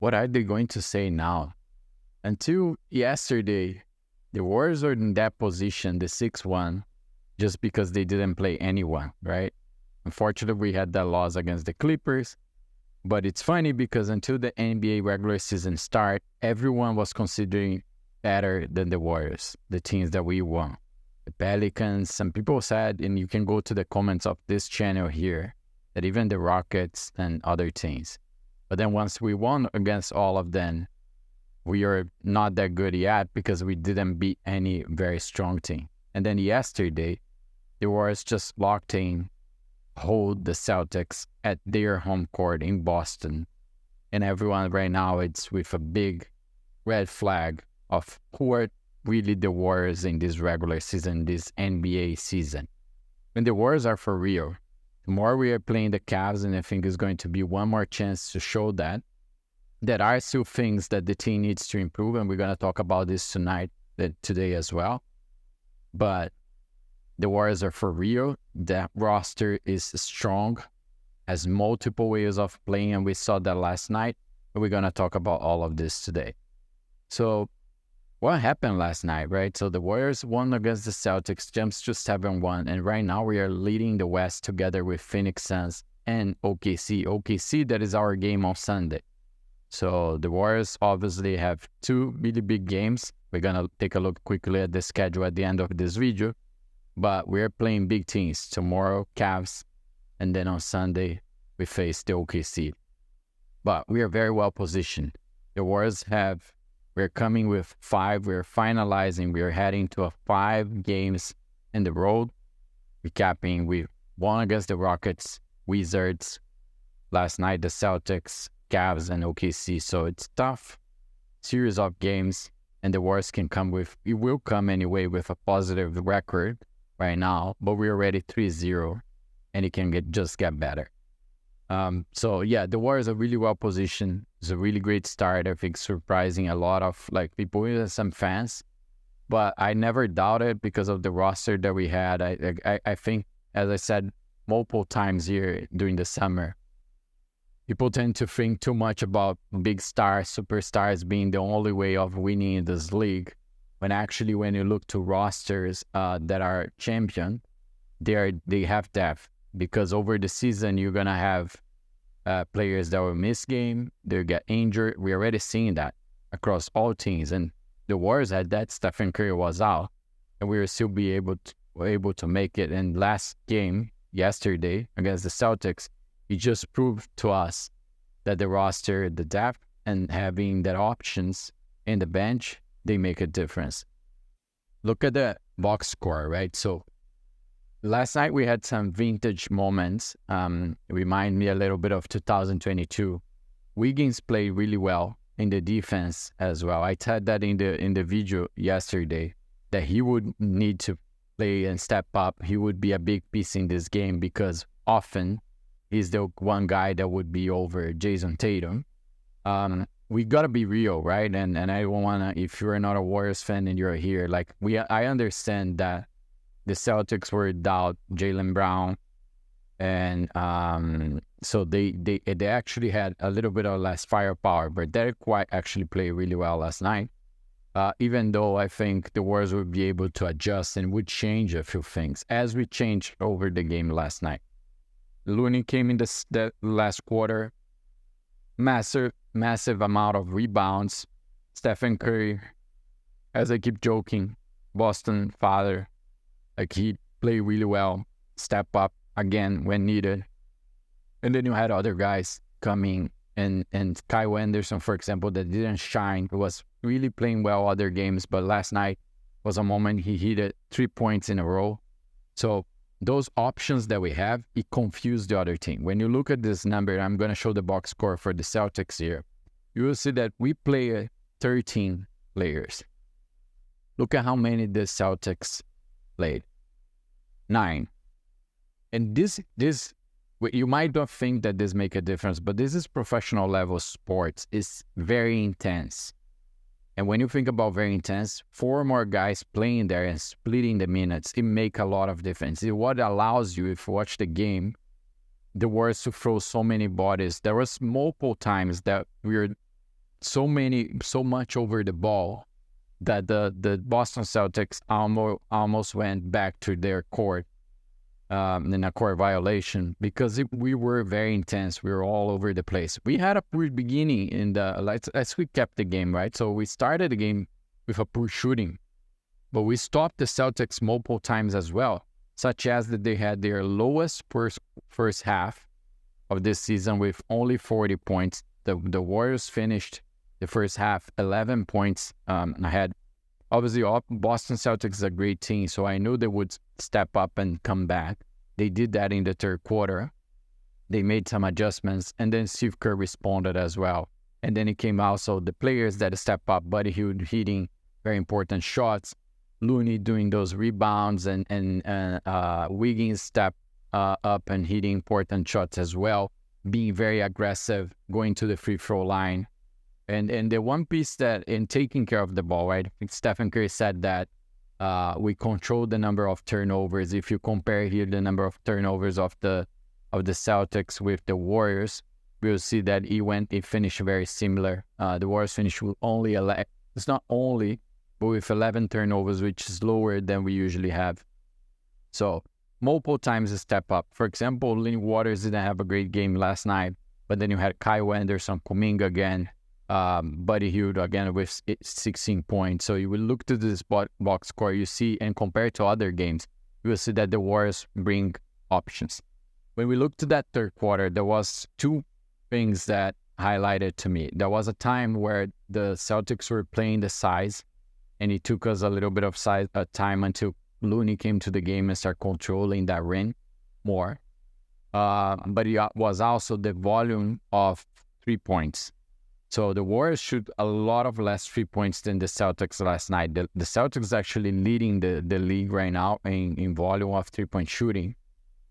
what are they going to say now? Until yesterday, the Warriors were in that position, the 6-1, just because they didn't play anyone, right? Unfortunately, we had that loss against the Clippers. But it's funny because until the NBA regular season start, everyone was considering better than the Warriors, the teams that we won. The Pelicans, some people said, and you can go to the comments of this channel here, that even the Rockets and other teams. But then once we won against all of them, we are not that good yet because we didn't beat any very strong team. And then yesterday, the Warriors just locked in, hold the Celtics at their home court in Boston. And everyone right now, it's with a big red flag of who are really the Warriors in this regular season, this NBA season. And the Warriors are for real. Tomorrow we are playing the Cavs, and I think it's going to be one more chance to show that there are still things that the team needs to improve, and we're going to talk about this today as well. But the Warriors are for real. The roster is strong, has multiple ways of playing, and we saw that last night. But we're going to talk about all of this today. So what happened last night, right? So the Warriors won against the Celtics, jumps to 7-1, and right now we are leading the West together with Phoenix Suns and OKC. OKC, that is our game on Sunday. So the Warriors obviously have two really big games. We're going to take a look quickly at the schedule at the end of this video. But we're playing big teams. Tomorrow, Cavs, and then on Sunday, we face the OKC. But we are very well positioned. The Warriors we're coming with 5. We're finalizing. We're heading to 5 games in the road. Recapping, we won against the Rockets, Wizards, last night the Celtics, Cavs, and OKC. So it's tough series of games, and the Warriors it will come anyway with a positive record right now, but we're already 3-0, and it can just get better. So yeah, the Warriors are really well positioned. It's a really great start. I think surprising a lot of people, even some fans. But I never doubted because of the roster that we had. I think, as I said multiple times here during the summer, people tend to think too much about big stars, superstars being the only way of winning in this league. When actually, when you look to rosters that are champion, they have depth. Because over the season, you're going to have players that will miss game, they get injured. We're already seeing that across all teams. And the Warriors had that. Steph Curry was out, and we will still be able to make it. And last game, yesterday, against the Celtics, it just proved to us that the roster, the depth, and having that options in the bench, they make a difference. Look at the box score, right? So last night we had some vintage moments. Remind me a little bit of 2022. Wiggins played really well in the defense as well. I said that in the video yesterday that he would need to play and step up. He would be a big piece in this game because often he's the one guy that would be over Jayson Tatum. We gotta be real, right? And I don't wanna, if you're not a Warriors fan and you're here, I understand that the Celtics were without Jaylen Brown, and so they actually had a little bit of less firepower, but Derek White actually played really well last night. Even though I think the Warriors would be able to adjust and would change a few things, as we changed over the game last night. Looney came in the last quarter, massive amount of rebounds. Stephen Curry, as I keep joking, Boston father, he played really well, step up again when needed. And then you had other guys coming, and Kyle Anderson, for example, that didn't shine. He was really playing well other games, but last night was a moment he hit 3 points in a row. So those options that we have, it confused the other team. When you look at this number, I'm going to show the box score for the Celtics here. You will see that we play 13 players. Look at how many the Celtics played. 9. And this you might not think that this make a difference, but this is professional level sports. It's very intense. And when you think about very intense, 4 more guys playing there and splitting the minutes, it make a lot of difference. It's what allows you, if you watch the game, the Warriors to throw so many bodies. There was multiple times that we were so much over the ball that the Boston Celtics almost went back to their court in a court violation because we were very intense. We were all over the place. We had a poor beginning in let's recap the game, right? So we started the game with a poor shooting, but we stopped the Celtics multiple times as well, such as that they had their lowest first half of this season with only 40 points. The Warriors finished the first half 11 points ahead. Obviously, Boston Celtics is a great team, so I knew they would step up and come back. They did that in the third quarter. They made some adjustments, and then Steph Curry responded as well. And then it came also the players that step up, Buddy Hield hitting very important shots, Looney doing those rebounds, and Wiggins step up and hitting important shots as well, being very aggressive, going to the free throw line. And the one piece that in taking care of the ball, right? I think Stephen Curry said that we control the number of turnovers. If you compare here the number of turnovers of the Celtics with the Warriors, we'll see that it finished very similar. The Warriors finished with only it's not only, but with 11 turnovers, which is lower than we usually have. So multiple times a step up. For example, Lenny Waters didn't have a great game last night, but then you had Kyle Anderson, Kuminga again. Buddy Hield again with 16 points. So you will look to this box score, you see, and compared to other games, you will see that the Warriors bring options. When we look to that third quarter, there was two things that highlighted to me. There was a time where the Celtics were playing the size, and it took us a little bit of time until Looney came to the game and started controlling that rim more. But it was also the volume of 3 points. So the Warriors shoot a lot of less 3 points than the Celtics last night. The Celtics actually leading the league right now in volume of 3-point shooting.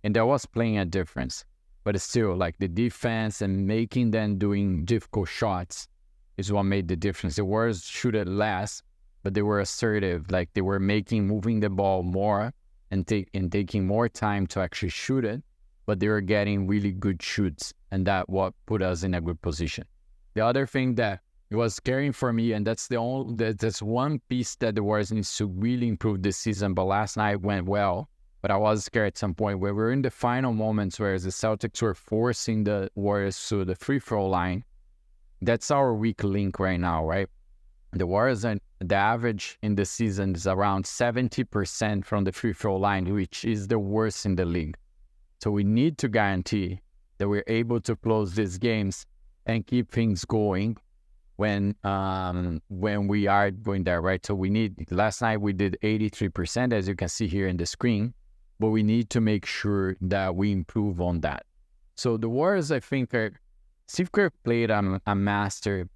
And that was playing a difference. But it's still, like, the defense and making them doing difficult shots is what made the difference. The Warriors shoot it less, but they were assertive. Like, they were moving the ball more and taking more time to actually shoot it. But they were getting really good shoots. And that what put us in a good position. The other thing that it was scaring for me, and that's one piece that the Warriors needs to really improve this season, but last night went well. But I was scared at some point where we're in the final moments where the Celtics were forcing the Warriors to the free throw line. That's our weak link right now, right? The Warriors, the average in the season is around 70% from the free throw line, which is the worst in the league. So we need to guarantee that we're able to close these games and keep things going when we are going there, right? So last night we did 83%, as you can see here in the screen, but we need to make sure that we improve on that. So the Warriors, I think, Steve Kerr played a master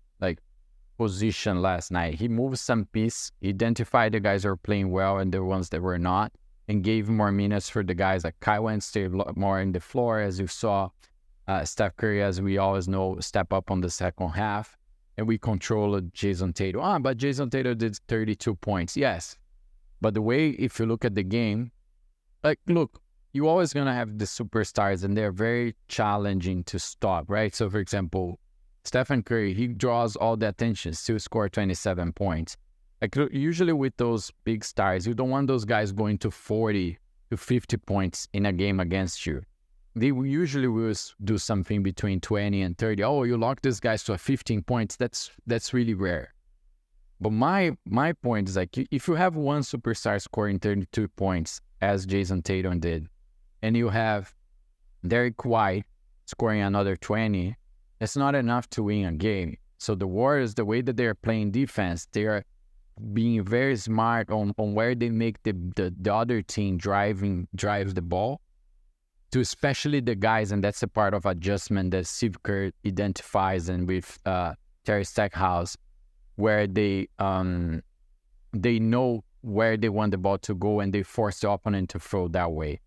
position last night. He moved some piece, identified the guys that were playing well and the ones that were not, and gave more minutes for the guys like Kyle and stayed more in the floor, as you saw. Steph Curry, as we always know, step up on the second half, and we controlled Jayson Tatum. But Jayson Tatum did 32 points. Yes, but the way, if you look at the game, look, you're always going to have the superstars, and they're very challenging to stop, right? So, for example, Stephen Curry, he draws all the attention to score 27 points. Usually with those big stars, you don't want those guys going to 40 to 50 points in a game against you. They usually will do something between 20 and 30. Oh, you lock these guys to a 15 points. That's really rare. But my point is, if you have one superstar scoring 32 points, as Jayson Tatum did, and you have Derek White scoring another 20, that's not enough to win a game. So the Warriors, the way that they're playing defense, they are being very smart on where they make the other team drives the ball, to especially the guys, and that's a part of adjustment that Steve Kerr identifies, and with Terry Stackhouse, where they know where they want the ball to go, and they force the opponent to throw that way,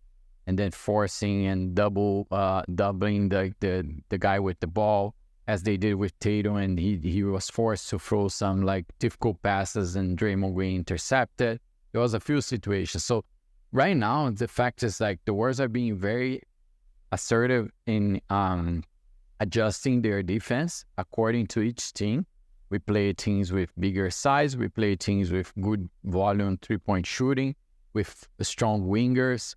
and then forcing and doubling the guy with the ball, as they did with Tatum, and he was forced to throw some difficult passes, and Draymond Green intercepted. There was a few situations. So right now, the fact is the Warriors are being very assertive in adjusting their defense according to each team. We play teams with bigger size. We play teams with good volume 3-point shooting, with strong wingers,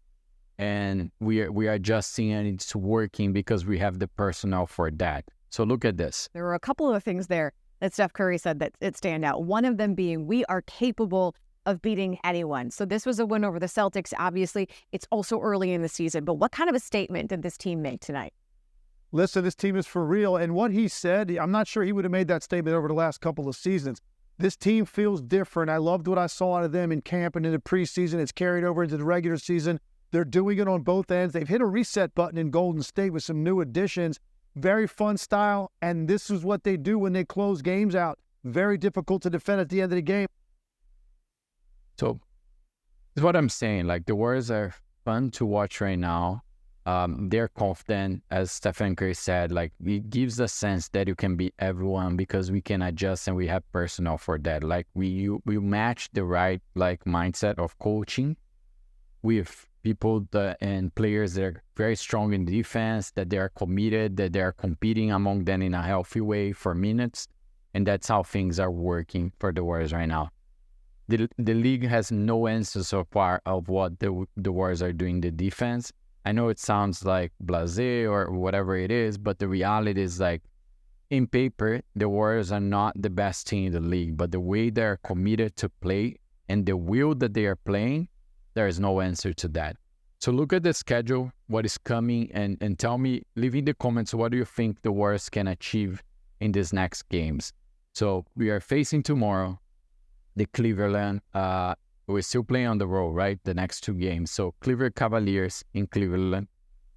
and we are adjusting, and it's working because we have the personnel for that. So look at this. There were a couple of things there that Steph Curry said that it stand out. One of them being, we are capable of beating anyone. So this was a win over the Celtics. Obviously, it's also early in the season, but what kind of a statement did this team make tonight? Listen, this team is for real. And what he said, I'm not sure he would have made that statement over the last couple of seasons. This team feels different. I loved what I saw out of them in camp and in the preseason. It's carried over into the regular season. They're doing it on both ends. They've hit a reset button in Golden State with some new additions. Very fun style, and this is what they do when they close games out. Very difficult to defend at the end of the game. So that's what I'm saying. Like, the Warriors are fun to watch right now. They're confident, as Stephen Curry said. Like, it gives a sense that you can beat everyone because we can adjust and we have personnel for that. Like, we match the right mindset of coaching with people and players that are very strong in defense, that they are committed, that they are competing among them in a healthy way for minutes, and that's how things are working for the Warriors right now. The league has no answer so far of what the Warriors are doing the defense. I know it sounds like blasé or whatever it is, but the reality is, like, in paper, the Warriors are not the best team in the league, but the way they're committed to play and the will that they are playing, there is no answer to that. So look at the schedule, what is coming, and tell me, leave in the comments, what do you think the Warriors can achieve in these next games? So we are facing tomorrow the Cleveland. We're still playing on the road, right? The next two games. So Cleveland Cavaliers in Cleveland,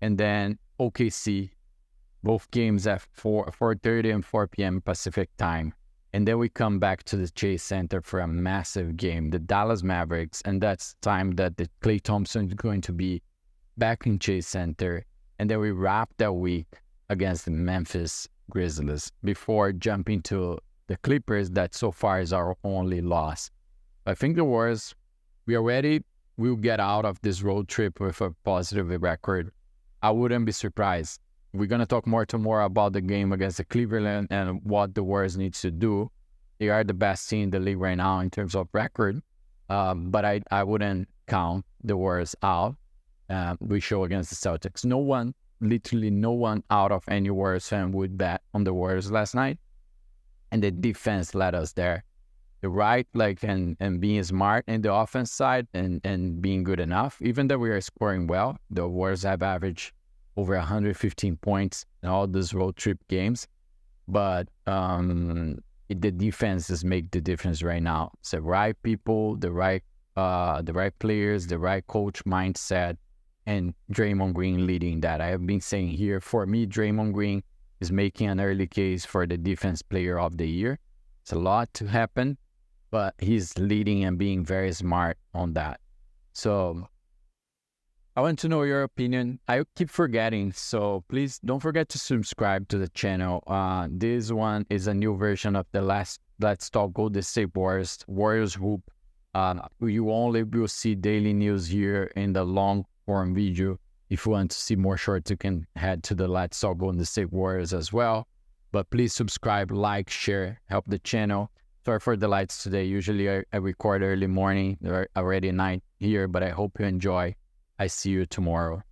and then OKC, both games at 4:30 and 4 p.m. Pacific time. And then we come back to the Chase Center for a massive game, the Dallas Mavericks, and that's time that the Klay Thompson is going to be back in Chase Center. And then we wrap that week against the Memphis Grizzlies before jumping to the Clippers, that so far is our only loss. I think the Warriors, we are ready. We'll get out of this road trip with a positive record. I wouldn't be surprised. We're going to talk more tomorrow about the game against the Cleveland and what the Warriors need to do. They are the best team in the league right now in terms of record, but I wouldn't count the Warriors out. We show against the Celtics. Literally no one out of any Warriors fan would bet on the Warriors last night. And the defense led us there. The right, and being smart in the offense side and being good enough. Even though we are scoring well, the Warriors have averaged over 115 points in all these road trip games. But the defenses make the difference right now. It's the right people, the right players, the right coach mindset, and Draymond Green leading that. I have been saying here, for me, Draymond Green is making an early case for the defense player of the year. It's a lot to happen, but he's leading and being very smart on that. So I want to know your opinion. I keep forgetting, so please don't forget to subscribe to the channel. This one is a new version of the last Let's Talk Golden State Warriors Hoop. You only will see daily news here in the long form video. If you want to see more shorts, you can head to the Let's Talk Golden State Warriors as well. But please subscribe, like, share, help the channel. Sorry for the lights today. Usually I record early morning. They're already night here, but I hope you enjoy. I see you tomorrow.